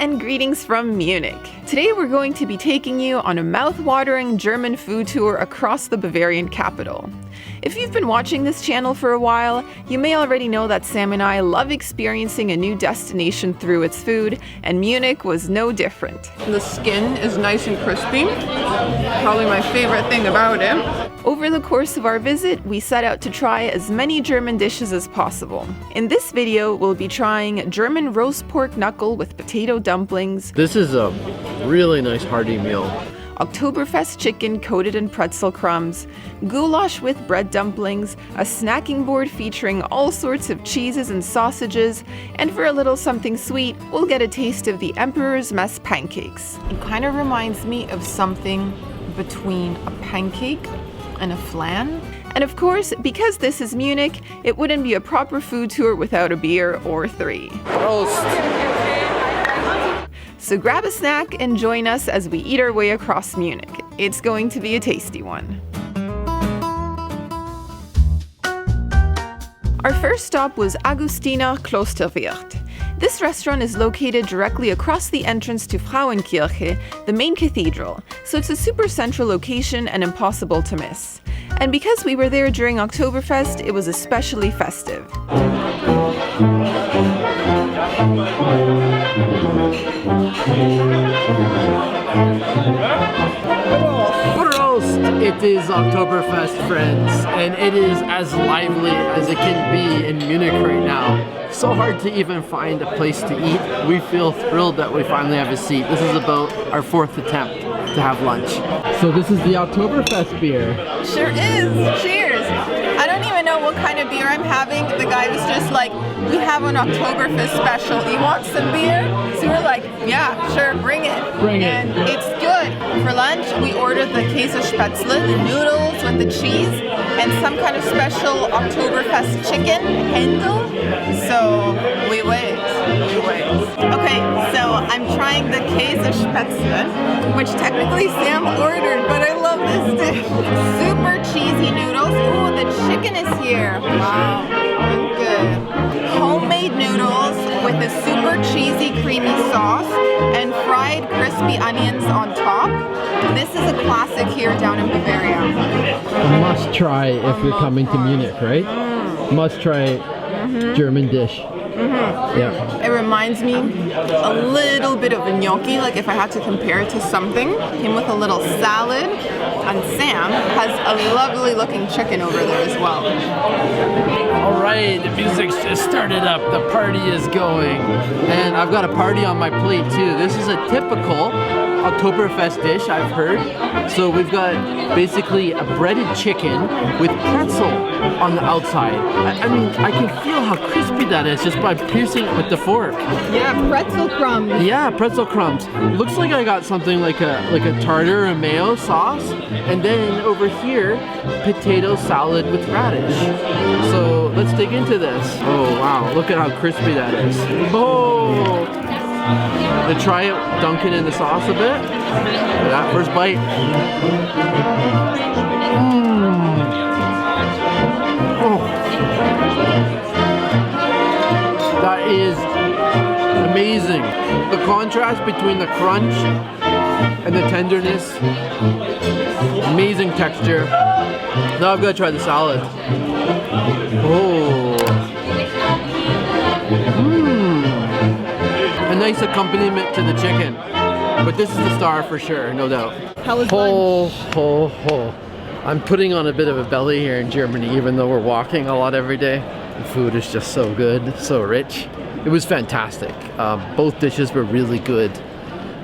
and greetings from Munich. Today we're going to be taking you on a mouth-watering German food tour across the Bavarian capital. If you've been watching this channel for a while, you may already know that Sam and I love experiencing a new destination through its food, and Munich was no different. The skin is nice and crispy. Probably my favorite thing about it. Over the course of our visit, we set out to try as many German dishes as possible. In this video, we'll be trying German roast pork knuckle with potato dumplings. This is a really nice hearty meal. Oktoberfest chicken coated in pretzel crumbs, goulash with bread dumplings, a snacking board featuring all sorts of cheeses and sausages, and for a little something sweet, we'll get a taste of the Emperor's Mess pancakes. It kind of reminds me of something between a pancake and a flan. And of course, because this is Munich, it wouldn't be a proper food tour without a beer or three. Prost! So grab a snack and join us as we eat our way across Munich. It's going to be a tasty one. Our first stop was Augustiner Klosterwirt. This restaurant is located directly across the entrance to Frauenkirche, the main cathedral, so it's a super central location and impossible to miss. And because we were there during Oktoberfest, it was especially festive. Prost! It is Oktoberfest, friends, and it is as lively as it can be in Munich right now. So hard to even find a place to eat. We feel thrilled that we finally have a seat. This is about our 4th attempt to have lunch. So this is the Oktoberfest beer. Sure is. Cheers. I don't even know what kind of beer I'm having. The guy was just like, we have an Oktoberfest special. Do you want some beer? So we're like, yeah, sure, bring it. Bring it. And it's good. For lunch, we ordered the Käsespätzle, the noodles with the cheese, and some kind of special Oktoberfest chicken, Händel. So we wait. Okay, so I'm trying the Käsespätzle, which technically Sam ordered, but I love this dish. Super cheesy noodles. Ooh, the chicken is here. Wow, good. Homemade noodles with a super cheesy, creamy sauce and fried crispy onions on top. This is a classic here down in Bavaria. A must try if you're coming to Munich, right? Must try German dish. Yeah. It reminds me a little bit of a gnocchi, like if I had to compare it to something. Came with a little salad, and Sam has a lovely looking chicken over there as well. All right, the music's just started up. The party is going. And I've got a party on my plate too. This is a typical Oktoberfest dish, I've heard. So we've got basically a breaded chicken with pretzel on the outside. I mean, I can feel how crispy that is just by piercing it with the fork. Yeah, pretzel crumbs. Yeah, pretzel crumbs. Looks like I got something like a tartar or mayo sauce. And then over here, potato salad with radish. So let's dig into this. Oh wow, look at how crispy that is. Oh! To try it, dunk it in the sauce a bit. That first bite. Oh. That is amazing. The contrast between the crunch and the tenderness. Amazing texture. Now I've got to try the salad. Oh. A nice accompaniment to the chicken, but this is the star for sure, no doubt. How was lunch? I'm putting on a bit of a belly here in Germany, even though we're walking a lot every day. The food is just so good, so rich. It was fantastic. Both dishes were really good.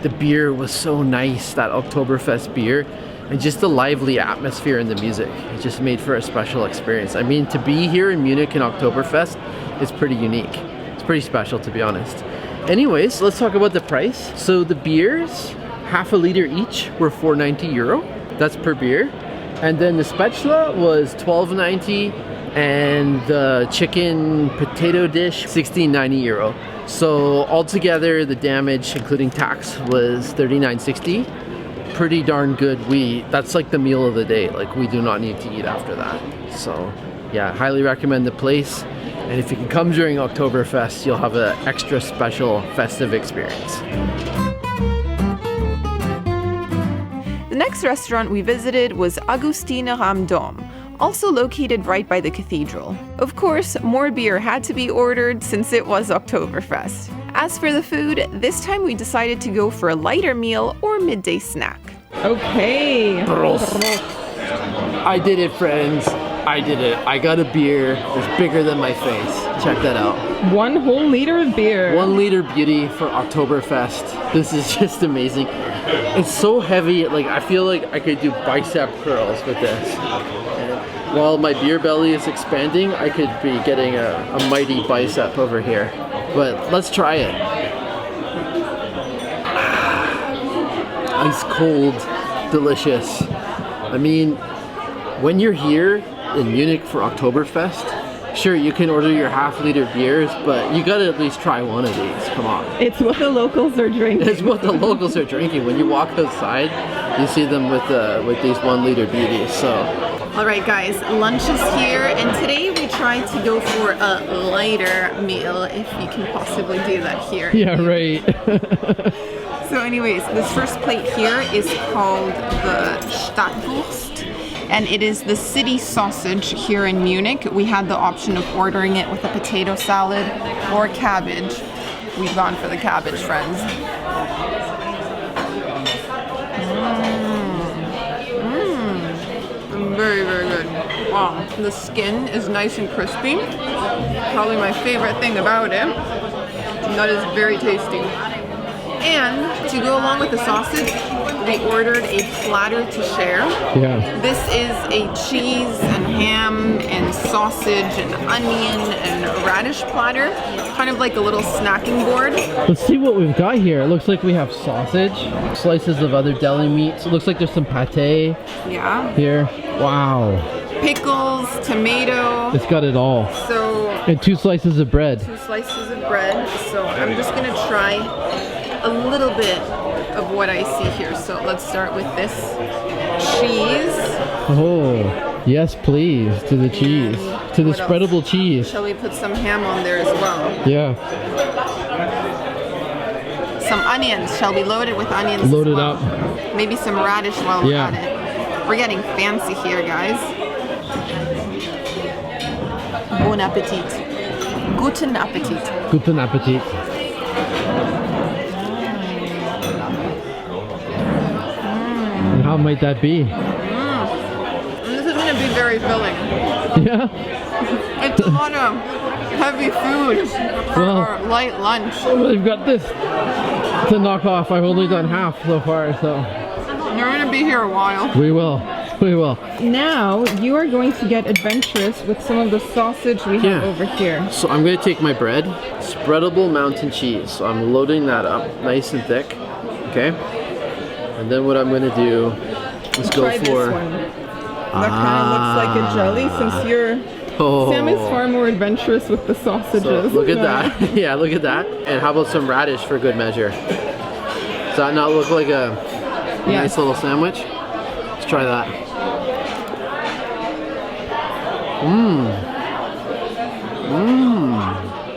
The beer was so nice, that Oktoberfest beer, and just the lively atmosphere and the music. It just made for a special experience. I mean, to be here in Munich in Oktoberfest is pretty unique. It's pretty special, to be honest. Anyways, let's talk about the price. So the beers, half a liter each, were €4.90. That's per beer. And then the Spätzle was €12.90, and the chicken potato dish, €16.90. So altogether, the damage, including tax, was $39.60. Pretty darn good. That's like the meal of the day. Like, we do not need to eat after that. So yeah, highly recommend the place. And if you can come during Oktoberfest, you'll have an extra special festive experience. The next restaurant we visited was Augustiner am Dom, also located right by the cathedral. Of course, more beer had to be ordered since it was Oktoberfest. As for the food, this time we decided to go for a lighter meal or midday snack. Okay. I did it, friends. I did it. I got a beer. It's bigger than my face. Check that out. 1 whole liter of beer. 1 liter beauty for Oktoberfest. This is just amazing. It's so heavy. Like, I feel like I could do bicep curls with this. And while my beer belly is expanding, I could be getting a mighty bicep over here. But let's try it. Ice cold, delicious. I mean, when you're here in Munich for Oktoberfest, sure, you can order your half-liter beers, but you gotta at least try one of these. Come on. It's what the locals are drinking. It's what the locals are drinking. When you walk outside, you see them with these 1 liter beauties. So, all right, guys, lunch is here, and today we tried to go for a lighter meal, if you can possibly do that here. yeah, right. So anyways, this first plate here is called the Stadtwurst, and it is the city sausage here in Munich. We had the option of ordering it with a potato salad or cabbage. We've gone for the cabbage, friends. Very, very good. Wow, the skin is nice and crispy. Probably my favorite thing about it. That is very tasty. And to go along with the sausage, we ordered a platter to share. Yeah. This is a cheese and ham and sausage and onion and radish platter, kind of like a little snacking board. Let's see what we've got here. It looks like we have sausage, slices of other deli meats. It looks like there's some pate Yeah. here. Wow. Pickles, tomato. It's got it all. So And 2 slices of bread. 2 slices of bread. So I'm just gonna try a little bit of what I see here. So let's start with this cheese. Oh, yes, please. To the cheese. To the what else? spreadable cheese. Shall we put some ham on there as well? Yeah. Some onions. Shall we load it with onions? Load as it well? up. Maybe some radish while we're Yeah. at it. We're getting fancy here, guys. Bon appetit. Guten Appetit. Guten Appetit. And how might that be? This is going to be very filling. Yeah? It's a lot of heavy food for Well- our light lunch. We've got this to knock off. I've only done half so far, so You're going to be here a while. we will. We will. Now you are going to get adventurous with some of the sausage we have Yeah. over here. So I'm going to take my bread, spreadable mountain cheese. So I'm loading that up nice and thick. Okay? And then what I'm going to do is go Try for... this one. That kind of looks like a jelly since you're... Oh. Sam is far more adventurous with the sausages. So look at that. Yeah, look at that. And how about some radish for good measure? Does that not look like a nice little sandwich? Let's try that.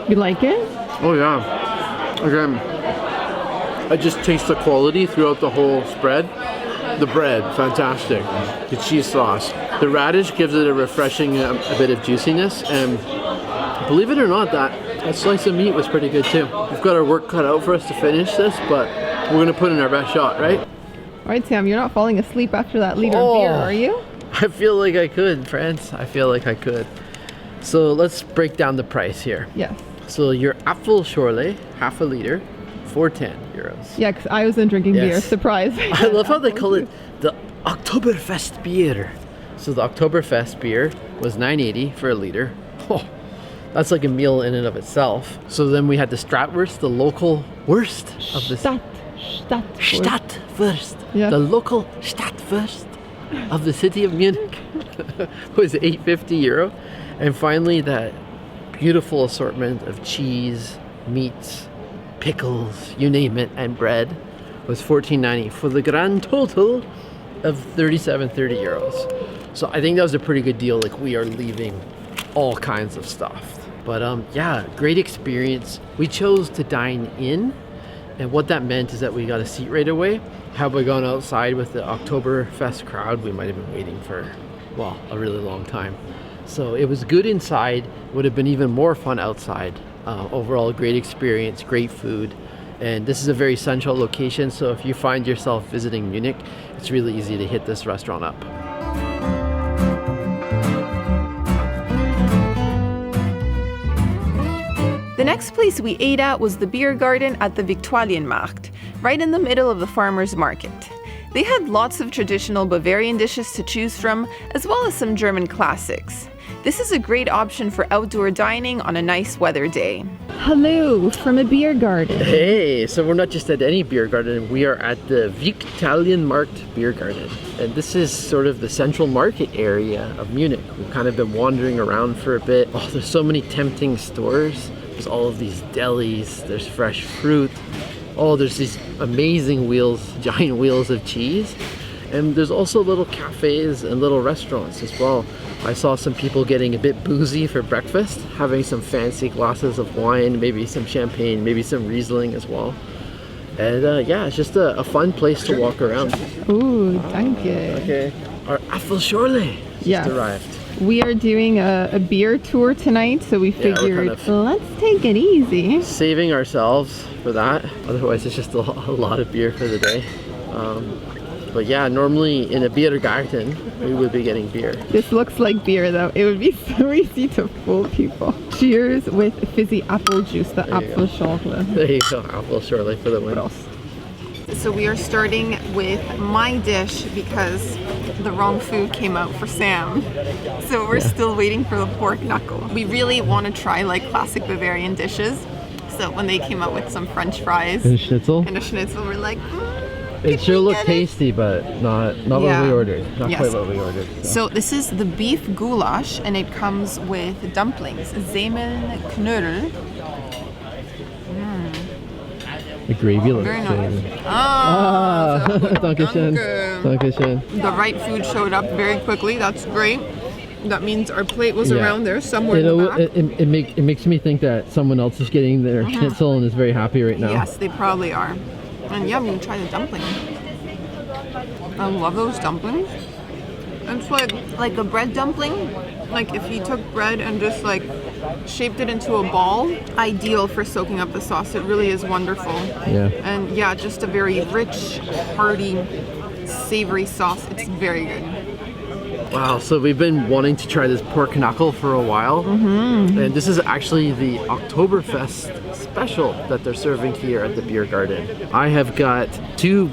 You like it? Oh yeah. Again, I just taste the quality throughout the whole spread. The bread, fantastic. The cheese sauce. The radish gives it a refreshing a bit of juiciness, and believe it or not, that slice of meat was pretty good too. We've got our work cut out for us to finish this, but we're gonna put in our best shot, right? All right, Sam, you're not falling asleep after that liter of beer, are you? I feel like I could, friends. I feel like I could. So let's break down the price here. Yes. So your Apfelschorle, half a liter, 410 euros. Yeah, because I wasn't drinking beer. Yes. Surprise. I love how they call it the Oktoberfest beer. So the Oktoberfest beer was 9.80 for a liter. Oh, that's like a meal in and of itself. So then we had the Stadtwurst, the local worst of the Stadtwurst. Yeah. The local Stadtwurst of the city of Munich was 8.50 euro. And finally, that beautiful assortment of cheese, meats, pickles, you name it, and bread was 14.90 for the grand total of 37.30 euros. So I think that was a pretty good deal. Like, we are leaving all kinds of stuff. But yeah, great experience. We chose to dine in, and what that meant is that we got a seat right away. Had we gone outside with the Oktoberfest crowd, we might have been waiting for, well, a really long time. So it was good inside, would have been even more fun outside. Overall, great experience, great food. And this is a very central location, so if you find yourself visiting Munich, it's really easy to hit this restaurant up. The next place we ate at was the beer garden at the Viktualienmarkt, right in the middle of the farmers market. They had lots of traditional Bavarian dishes to choose from, as well as some German classics. This is a great option for outdoor dining on a nice weather day. Hello from a beer garden. Hey, so we're not just at any beer garden, we are at the Viktualienmarkt beer garden. And this is sort of the central market area of Munich. We've kind of been wandering around for a bit. Oh, there's so many tempting stores. There's all of these delis, there's fresh fruit. Oh, there's these amazing wheels, giant wheels of cheese. And there's also little cafes and little restaurants as well. I saw some people getting a bit boozy for breakfast, having some fancy glasses of wine, maybe some champagne, maybe some Riesling as well. And yeah, it's just a fun place to walk around. Ooh, danke. Okay, our Apfelschorle just arrived. We are doing a beer tour tonight, so we figured let's take it easy. Saving ourselves for that, otherwise it's just a lot of beer for the day. But yeah, normally in a beer garden, we would be getting beer. This looks like beer though. It would be so easy to fool people. Cheers with fizzy apple juice, the Apfelschorle. There you go, Apfelschorle for the win. So we are starting with my dish because the wrong food came out for Sam. So we're still waiting for the pork knuckle. We really want to try like classic Bavarian dishes. So when they came out with some French fries and a schnitzel, we're like, it sure looked tasty, but not what we ordered. Not quite what we ordered. So this is the beef goulash, and it comes with dumplings, Semmelknödel. The gravy looks very nice. Dankeschön. Dankeschön. The right food showed up very quickly. That's great. That means our plate was around there somewhere in the back. It makes me think that someone else is getting their schnitzel and is very happy right now. Yes, they probably are. And yeah, I'm gonna try the dumpling. I love those dumplings. It's like a bread dumpling. Like if you took bread and just like shaped it into a ball, ideal for soaking up the sauce. It really is wonderful. Yeah. And yeah, just a very rich, hearty, savory sauce. It's very good. Wow, so we've been wanting to try this pork knuckle for a while. And this is actually the Oktoberfest special that they're serving here at the beer garden. I have got two.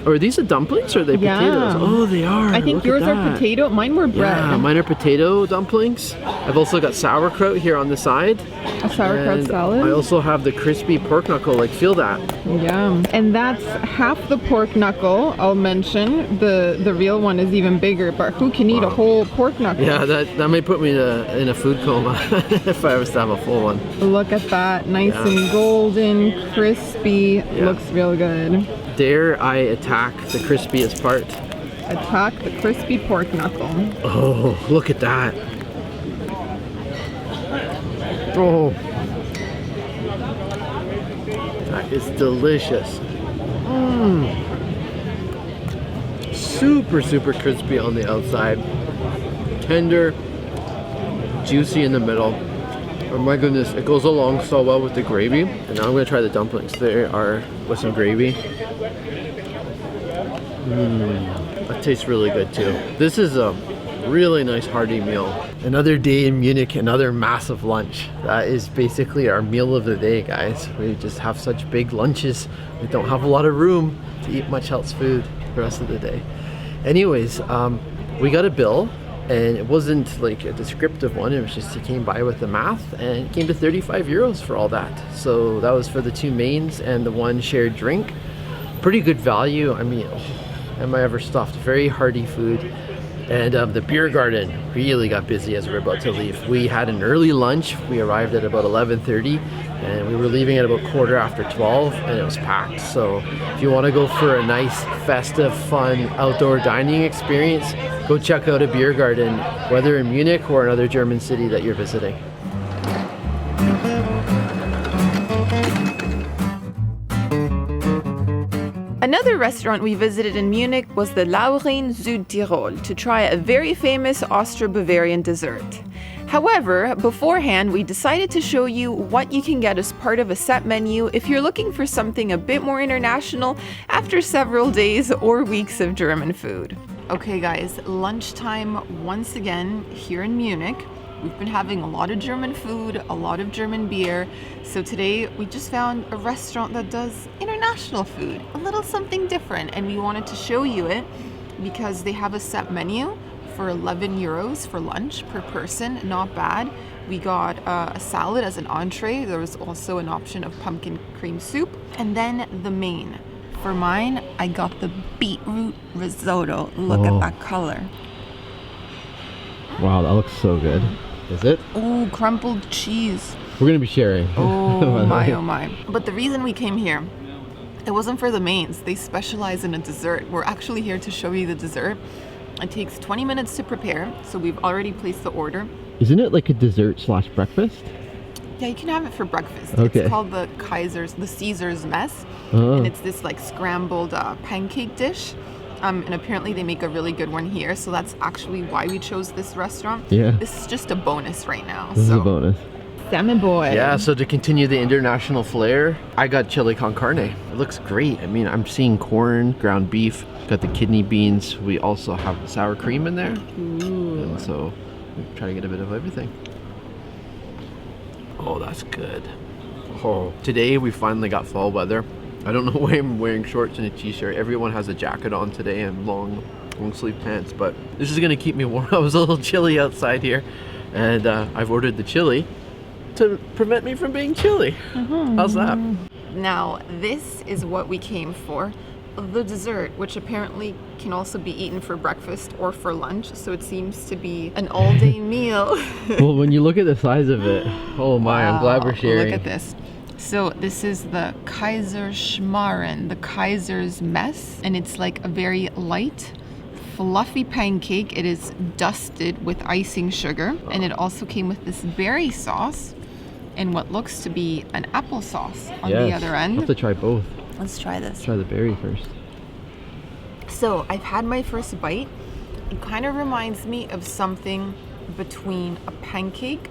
Are these the dumplings or are they potatoes? Oh, they are. I think yours are potato. Mine were bread. Yeah, mine are potato dumplings. I've also got sauerkraut here on the side. A sauerkraut salad. I also have the crispy pork knuckle. Like, feel that. Yeah. And that's half the pork knuckle. I'll mention the real one is even bigger. But who can eat a whole pork knuckle? Yeah, that might put me in a food coma if I was to have a full one. Look at that, nice and golden, crispy. Looks real good. Dare I attack the crispiest part? Attack the crispy pork knuckle. Oh, look at that. Oh, that is delicious. Super, super crispy on the outside. Tender, juicy in the middle. Oh my goodness, it goes along so well with the gravy. And now I'm gonna try the dumplings. They are with some gravy. That tastes really good too. This is a really nice hearty meal. Another day in Munich, another massive lunch. That is basically our meal of the day, guys. We just have such big lunches. We don't have a lot of room to eat much else food the rest of the day. Anyways, we got a bill. And it wasn't like a descriptive one, it was just he came by with the math and it came to 35 euros for all that. So that was for the two mains and the one shared drink. Pretty good value. I mean, am I ever stuffed? Very hearty food. And the beer garden really got busy as we were about to leave. We had an early lunch. We arrived at about 11:30 and we were leaving at about 12:15 and it was packed. So if you want to go for a nice, festive, fun outdoor dining experience, go check out a beer garden, whether in Munich or another German city that you're visiting. Another restaurant we visited in Munich was the Laurin Südtirol to try a very famous Austro-Bavarian dessert. However, beforehand, we decided to show you what you can get as part of a set menu if you're looking for something a bit more international after several days or weeks of German food. Okay guys, lunchtime once again here in Munich. We've been having a lot of German food, a lot of German beer. So today we just found a restaurant that does international food, a little something different, and we wanted to show you it because they have a set menu for 11 euros for lunch per person. Not bad. We got a salad as an entree. There was also an option of pumpkin cream soup, and then the main. For mine, I got the beetroot risotto. Look at that color. Wow, that looks so good. Is it? Oh, crumpled cheese. We're gonna be sharing. Oh my, oh my. But the reason we came here, it wasn't for the mains. They specialize in a dessert. We're actually here to show you the dessert. It takes 20 minutes to prepare, so we've already placed the order. Isn't it like a dessert slash breakfast? Yeah, you can have it for breakfast. Okay. It's called the Caesar's mess. And it's this like scrambled pancake dish. And apparently they make a really good one here, so that's actually why we chose this restaurant. Yeah. This is just a bonus right now. This is a bonus. Salmon boy. Yeah, so to continue the international flair, I got chili con carne. It looks great. I mean, I'm seeing corn, ground beef, got the kidney beans. We also have sour cream in there. Ooh. And so we try to get a bit of everything. Oh, that's good. Oh, today we finally got fall weather. I don't know why I'm wearing shorts and a t-shirt. Everyone has a jacket on today and long sleeve pants, but this is gonna keep me warm. I was a little chilly outside here, and I've ordered the chili to prevent me from being chilly. How's that? Now, this is what we came for. The dessert, which apparently can also be eaten for breakfast or for lunch, so it seems to be an all-day meal. Well, when you look at the size of it, oh my, wow. I'm glad we're sharing. Look at this. So this is the Kaiserschmarren, the Kaiser's mess, and it's like a very light, fluffy pancake. It is dusted with icing sugar, and it also came with this berry sauce and what looks to be an applesauce on the other end. I'll have to try both. Let's try this. Let's try the berry first. So I've had my first bite. It kind of reminds me of something between a pancake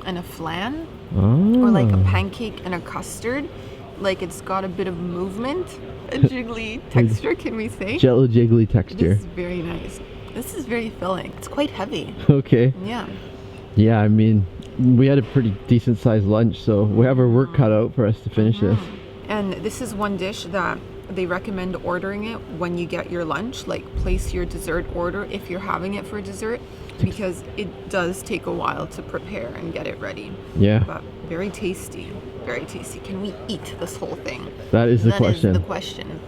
and a flan. Or like a pancake and a custard. Like it's got a bit of movement, a jiggly texture, can we say? Jello jiggly texture. This is very nice. This is very filling. It's quite heavy. Okay. Yeah. Yeah, I mean, we had a pretty decent sized lunch, so we have our work cut out for us to finish this. And this is one dish that they recommend ordering it when you get your lunch. Like place your dessert order if you're having it for dessert, because it does take a while to prepare and get it ready. Yeah. But very tasty, very tasty. Can we eat this whole thing? That is the question. That is the question.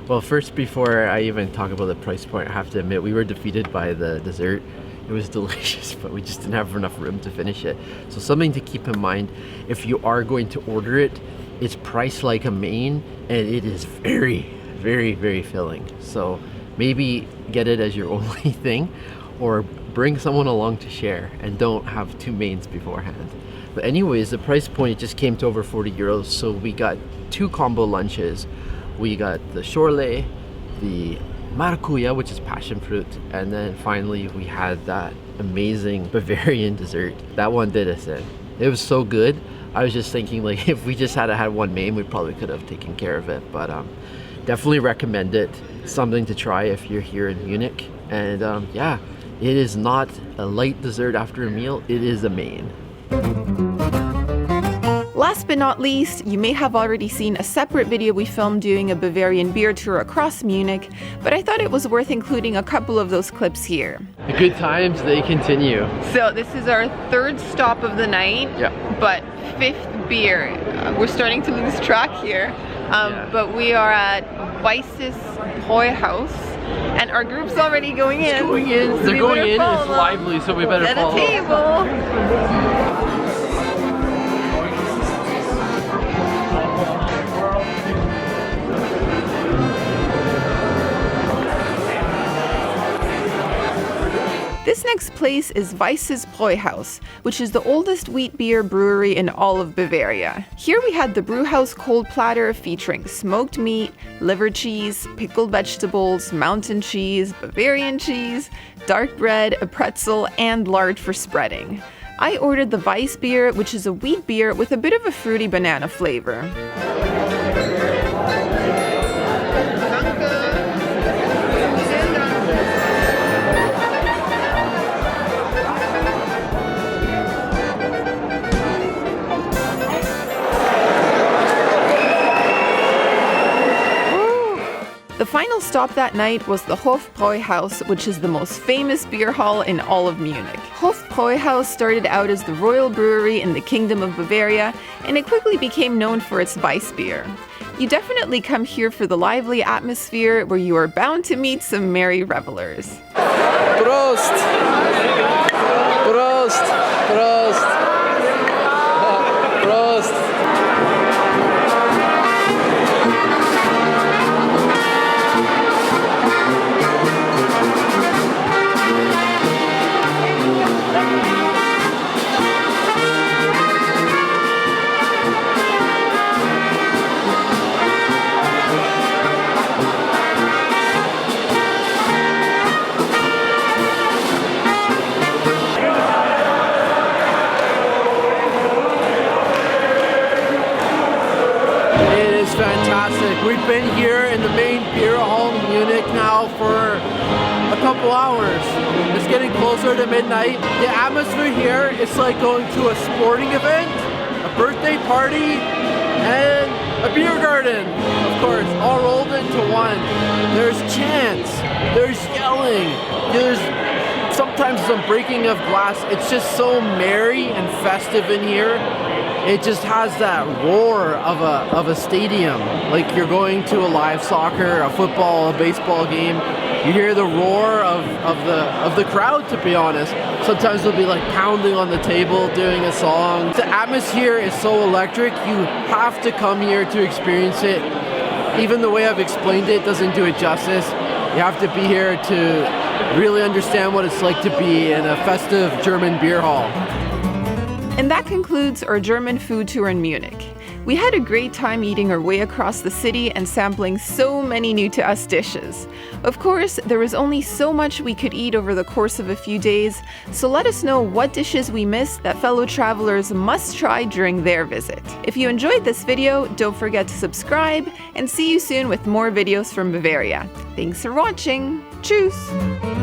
Well, first, before I even talk about the price point, I have to admit we were defeated by the dessert. It was delicious, but we just didn't have enough room to finish it. So something to keep in mind, if you are going to order it, it's priced like a main, and it is very, very, very filling. So maybe get it as your only thing, or bring someone along to share, and don't have two mains beforehand. But anyways, the price point just came to over 40 euros. So we got two combo lunches. We got the Schorle, the Maracuja, which is passion fruit, and then finally we had that amazing Bavarian dessert. That one did us in. It was so good. I was just thinking, like, if we just had one main, we probably could have taken care of it. But definitely recommend it. Something to try if you're here in Munich. And yeah, it is not a light dessert after a meal. It is a main. Last but not least, you may have already seen a separate video we filmed doing a Bavarian beer tour across Munich, but I thought it was worth including a couple of those clips here. The good times, they continue. So this is our third stop of the night, but fifth beer. We're starting to lose track here, but we are at Weiss's Bräuhaus, and our group's already going in. They're going in, and it's lively, so we better follow. At a table. This next place is Weiss's Bräuhaus, which is the oldest wheat beer brewery in all of Bavaria. Here we had the brewhouse cold platter featuring smoked meat, liver cheese, pickled vegetables, mountain cheese, Bavarian cheese, dark bread, a pretzel, and lard for spreading. I ordered the Weiss beer, which is a wheat beer with a bit of a fruity banana flavor. The final stop that night was the Hofbräuhaus, which is the most famous beer hall in all of Munich. Hofbräuhaus started out as the royal brewery in the Kingdom of Bavaria, and it quickly became known for its Weiss beer. You definitely come here for the lively atmosphere where you are bound to meet some merry revelers. Prost! Prost! Prost! Prost! Fantastic. We've been here in the main beer hall in Munich now for a couple hours. It's getting closer to midnight. The atmosphere here is like going to a sporting event, a birthday party, and a beer garden, of course, all rolled into one. There's chants, there's yelling, there's sometimes some breaking of glass. It's just so merry and festive in here. It just has that roar of a stadium, like you're going to a live soccer, a football, a baseball game. You hear the roar of the crowd, to be honest. Sometimes they'll be like pounding on the table, doing a song. The atmosphere is so electric, you have to come here to experience it. Even the way I've explained it doesn't do it justice. You have to be here to really understand what it's like to be in a festive German beer hall. And that concludes our German food tour in Munich. We had a great time eating our way across the city and sampling so many new to us dishes. Of course, there was only so much we could eat over the course of a few days, so let us know what dishes we missed that fellow travelers must try during their visit. If you enjoyed this video, don't forget to subscribe, and see you soon with more videos from Bavaria. Thanks for watching. Tschüss!